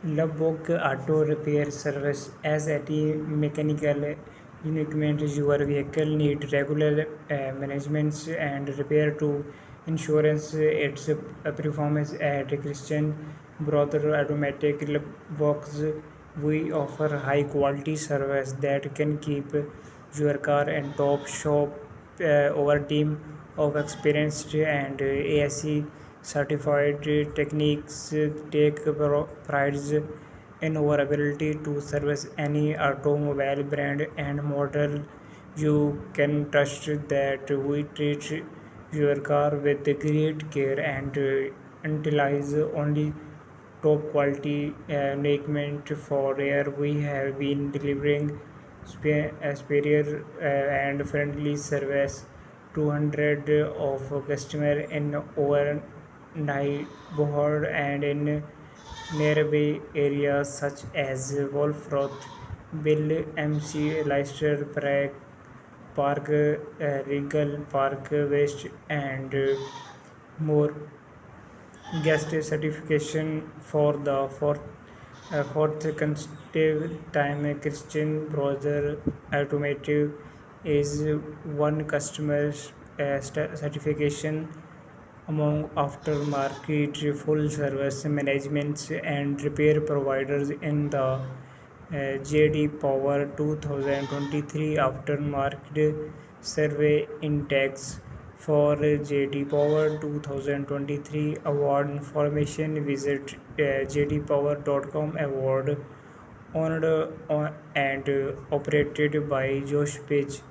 Lubbock Auto Repair Service as at a mechanical equipment your vehicle need regular management and repair to insurance its performance at Christian Brother Automatic Lubbock's. We offer high quality service that can keep your car in top shop. Our team of experienced and ASC certified techniques take prides in our ability to service any automobile brand and model. You can trust that we treat your car with great care and utilize only top quality equipment for air. We have been delivering superior and friendly service 200 of customer in our neighborhood and in nearby areas such as Wolfroth, Bill, MC, Leicester, Prague, Park, Regal, Park West, and more. Guest certification for the fourth consecutive time. Christian browser automotive is one customer certification among aftermarket full service management and repair providers in the JD Power 2023 aftermarket survey index. For JD Power 2023 award information, visit jdpower.com. Award owned and operated by Josh Page.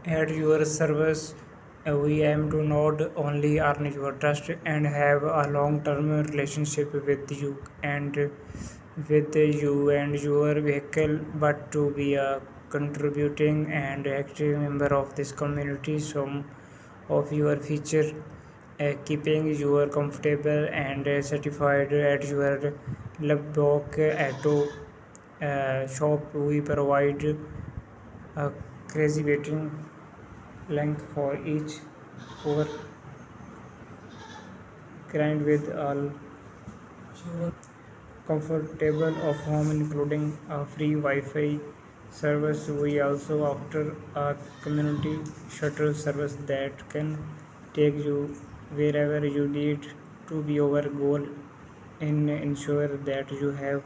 At your service, we aim to not only earn your trust and have a long-term relationship with you and your vehicle, but to be a contributing and active member of this community. Some of your feature keeping you comfortable and certified at your Lubbock Auto shop. We provide a crazy waiting length for each over grind with all comfortable of home including a free Wi-Fi service. We also offer a community shuttle service that can take you wherever you need to be. Our goal in ensure that you have